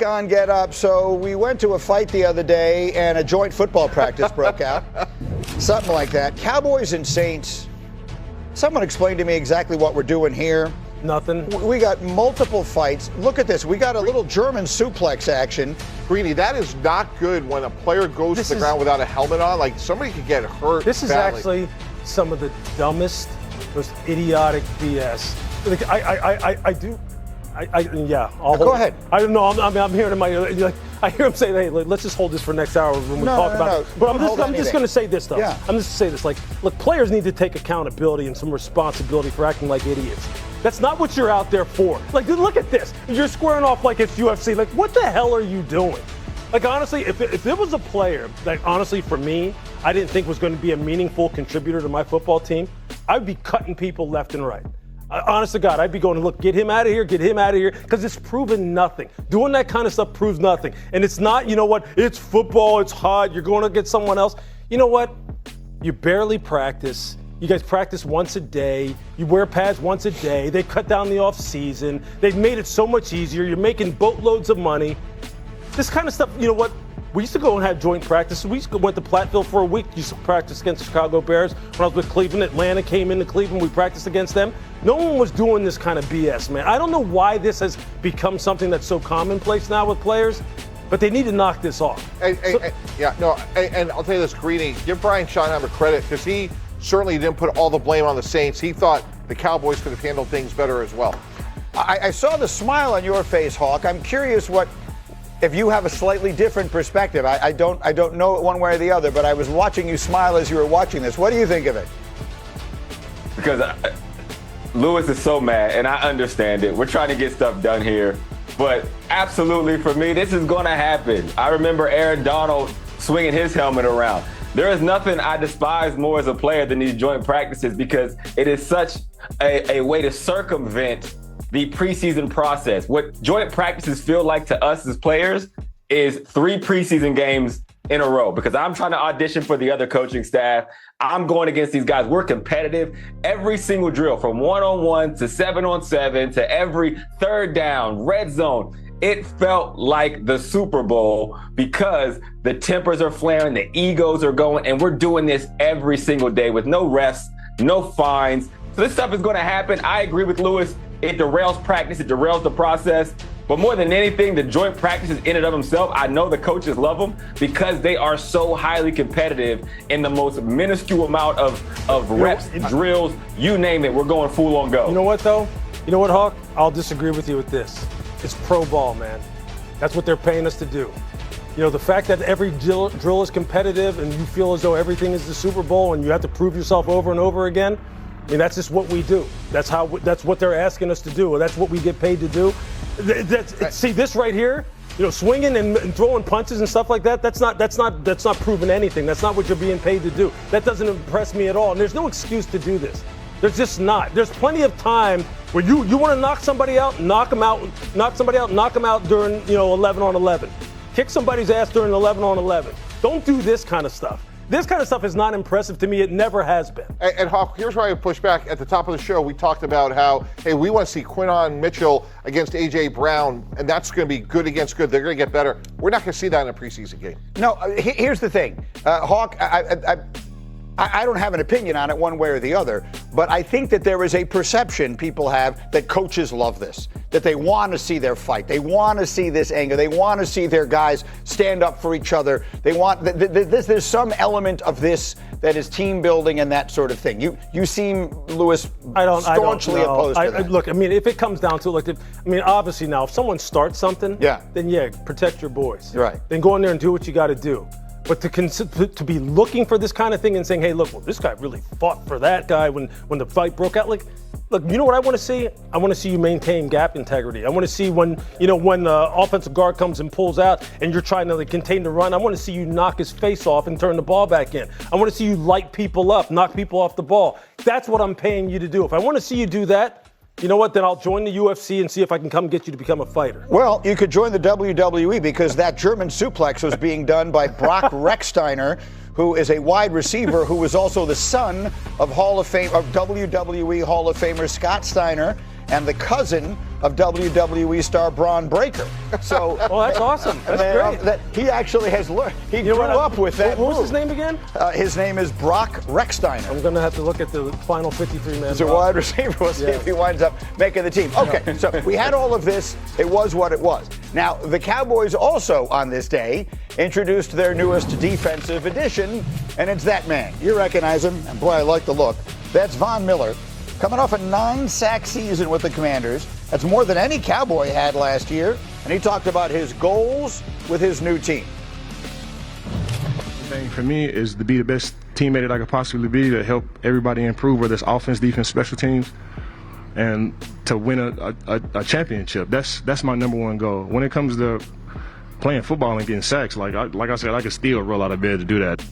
on Get Up. So we went to a fight the other day and a joint football practice broke out. Something like that. Cowboys and Saints. Someone explain to me exactly what we're doing here. Nothing. We got multiple fights. Look at this. We got a little German suplex action. Greeny, that is not good when a player goes to the ground without a helmet on. Like, somebody could get hurt. This is badly. actually some of the dumbest, most idiotic BS. Like, Go ahead. I don't know. I'm hearing in my like. I hear him say, "Hey, let's just hold this for next hour when we talk about it." But I'm just going to say this though. Yeah. I'm just going to say this. Like, look, players need to take accountability and some responsibility for acting like idiots. That's not what you're out there for. Like, dude, look at this. You're squaring off like it's UFC. Like, what the hell are you doing? Like, honestly, if there was a player that, honestly, for me, I didn't think was going to be a meaningful contributor to my football team, I'd be cutting people left and right. Honest to God, I'd be going, look, get him out of here, because it's proven nothing. Doing that kind of stuff proves nothing. And it's not, you know what, it's football, it's hot, you're going to get someone else. You know what? You barely practice. You guys practice once a day. You wear pads once a day. They cut down the off season. They've made it so much easier. You're making boatloads of money. This kind of stuff, you know what? We used to go and have joint practices. We used to went to Platteville for a week. Used to practice against the Chicago Bears. When I was with Cleveland, Atlanta came into Cleveland. We practiced against them. No one was doing this kind of BS, man. I don't know why this has become something that's so commonplace now with players, but they need to knock this off. And I'll tell you this, Greeny, give Brian Schottenheimer credit, because he certainly didn't put all the blame on the Saints. He thought the Cowboys could have handled things better as well. I saw the smile on your face, Hawk. I'm curious if you have a slightly different perspective. I don't know it one way or the other, but I was watching you smile as you were watching this. What do you think of it? Because Lewis is so mad, and I understand it. We're trying to get stuff done here. But absolutely, for me, this is going to happen. I remember Aaron Donald swinging his helmet around. There is nothing I despise more as a player than these joint practices, because it is such a way to circumvent the preseason process. What joint practices feel like to us as players is 3 preseason games in a row, because I'm trying to audition for the other coaching staff. I'm going against these guys. We're competitive. Every single drill, from 1-on-1 to 7-on-7 to every third down, red zone. It felt like the Super Bowl, because the tempers are flaring, the egos are going, and we're doing this every single day with no refs, no fines. So this stuff is going to happen. I agree with Lewis. It derails practice. It derails the process. But more than anything, the joint practices in and of themselves, I know the coaches love them, because they are so highly competitive in the most minuscule amount of reps, drills, you name it. We're going full on go. You know what, though? You know what, Hawk? I'll disagree with you with this. It's pro ball, man. That's what they're paying us to do. You know, the fact that every drill is competitive and you feel as though everything is the Super Bowl and you have to prove yourself over and over again, I mean, that's just what we do. That's what they're asking us to do. That's what we get paid to do. See this right here, you know, swinging and throwing punches and stuff like that. That's not proving anything. That's not what you're being paid to do. That doesn't impress me at all. And there's no excuse to do this. There's just not. There's plenty of time where you want to knock somebody out, knock them out, knock somebody out, knock them out during 11-on-11. Kick somebody's ass during 11-on-11. Don't do this kind of stuff. This kind of stuff is not impressive to me. It never has been. And Hawk, here's where I push back. At the top of the show, we talked about how, hey, we want to see Quinton Mitchell against A.J. Brown, and that's going to be good against good. They're going to get better. We're not going to see that in a preseason game. No, here's the thing. Hawk, I don't have an opinion on it one way or the other, but I think that there is a perception people have that coaches love this, that they want to see their fight. They want to see this anger. They want to see their guys stand up for each other. They want there's some element of this that is team building and that sort of thing. You seem, Lewis, staunchly opposed to that. Look, I mean, if it comes down to it, obviously now, if someone starts something, then protect your boys. Right. Then go in there and do what you got to do. But to be looking for this kind of thing and saying, hey, look, well, this guy really fought for that guy when the fight broke out. Like, look, you know what I want to see? I want to see you maintain gap integrity. I want to see when the offensive guard comes and pulls out and you're trying to contain the run, I want to see you knock his face off and turn the ball back in. I want to see you light people up, knock people off the ball. That's what I'm paying you to do. If I want to see you do that, you know what? Then I'll join the UFC and see if I can come get you to become a fighter. Well, you could join the WWE, because that German suplex was being done by Brock Rechsteiner, who is a wide receiver who was also the son of WWE Hall of Famer Scott Steiner. and the cousin of WWE star Braun Breaker. So, Oh, that's awesome. That's great. he actually has learned. He grew up with that. What was move. his name again? His name is Brock Rechsteiner. I'm going to have to look at the final 53-man. He's a wide receiver. We'll see if he winds up making the team. Okay, so we had all of this. It was what it was. Now, the Cowboys also on this day introduced their newest defensive addition, and it's that man. You recognize him, and boy, I like the look. That's Von Miller, coming off a 9-sack season with the Commanders. That's more than any Cowboy had last year, and he talked about his goals with his new team. The thing for me is to be the best teammate that I could possibly be, to help everybody improve, whether it's offense, defense, special teams, and to win a championship. That's my number one goal. When it comes to playing football and getting sacks, like I said, I could still roll out of bed to do that.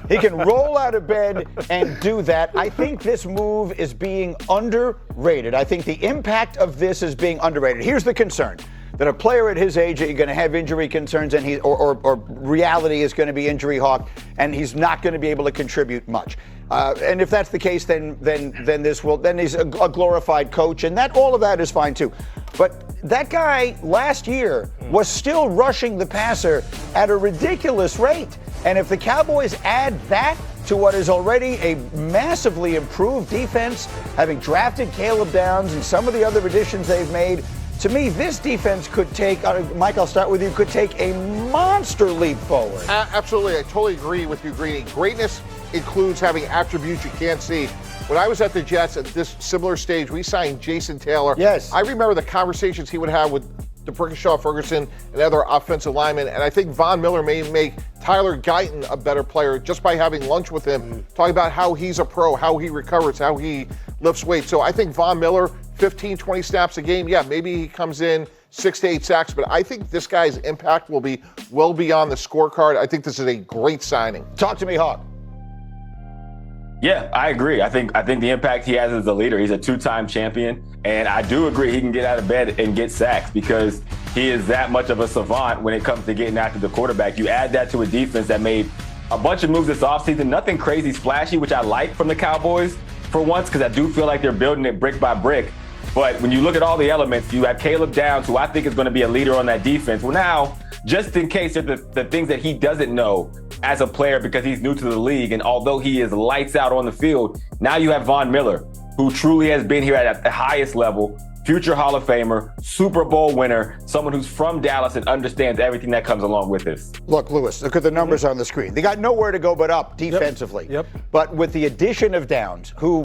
He can roll out of bed and do that. I think this move is being underrated. I think the impact of this is being underrated. Here's the concern. That a player at his age is going to have injury concerns, and or reality is going to be injury hawk, and he's not going to be able to contribute much. And if that's the case, then he's a glorified coach, and all of that is fine too. But that guy last year was still rushing the passer at a ridiculous rate, and if the Cowboys add that to what is already a massively improved defense, having drafted Caleb Downs and some of the other additions they've made. To me, this defense could take, Mike, I'll start with you, could take a monster leap forward. Absolutely. I totally agree with you, Greeny. Greatness includes having attributes you can't see. When I was at the Jets at this similar stage, we signed Jason Taylor. Yes. I remember the conversations he would have with DeBrickashaw Ferguson and other offensive linemen, and I think Von Miller may make Tyler Guyton a better player just by having lunch with him, talking about how he's a pro, how he recovers, how he lifts weight. So I think Von Miller, 15, 20 snaps a game, yeah, maybe he comes in 6 to 8 sacks, but I think this guy's impact will be well beyond the scorecard. I think this is a great signing. Talk to me, Hawk. Yeah, I agree. I think the impact he has as a leader, he's a 2-time champion, and I do agree he can get out of bed and get sacks because he is that much of a savant when it comes to getting after the quarterback. You add that to a defense that made a bunch of moves this offseason, nothing crazy splashy, which I like from the Cowboys for once because I do feel like they're building it brick by brick. But when you look at all the elements, you have Caleb Downs, who I think is going to be a leader on that defense. Well, now, just in case there's the things that he doesn't know as a player because he's new to the league, and although he is lights out on the field, now you have Von Miller, who truly has been here at the highest level, future Hall of Famer, Super Bowl winner, someone who's from Dallas and understands everything that comes along with this. Look, Lewis, look at the numbers on the screen. They got nowhere to go but up defensively. Yep. But with the addition of Downs, who,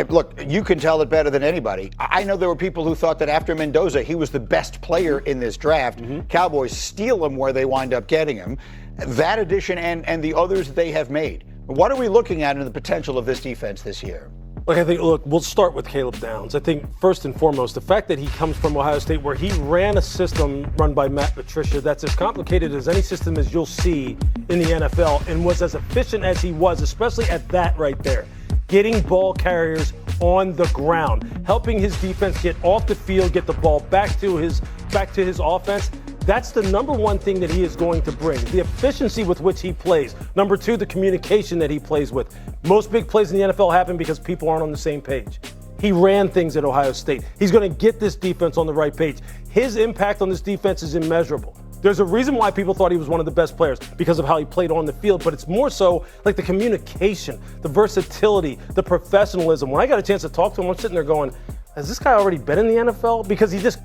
look, you can tell it better than anybody. I know there were people who thought that after Mendoza, he was the best player in this draft. Cowboys steal him where they wind up getting him. That addition and the others they have made. What are we looking at in the potential of this defense this year? Look, we'll start with Caleb Downs. I think first and foremost, the fact that he comes from Ohio State where he ran a system run by Matt Patricia that's as complicated as any system as you'll see in the NFL and was as efficient as he was, especially at that right there. Getting ball carriers on the ground, helping his defense get off the field, get the ball back to his offense. That's the number one thing that he is going to bring. The efficiency with which he plays. Number two, the communication that he plays with. Most big plays in the NFL happen because people aren't on the same page. He ran things at Ohio State. He's going to get this defense on the right page. His impact on this defense is immeasurable. There's a reason why people thought he was one of the best players because of how he played on the field, but it's more so like the communication, the versatility, the professionalism. When I got a chance to talk to him, I'm sitting there going, has this guy already been in the NFL? Because he just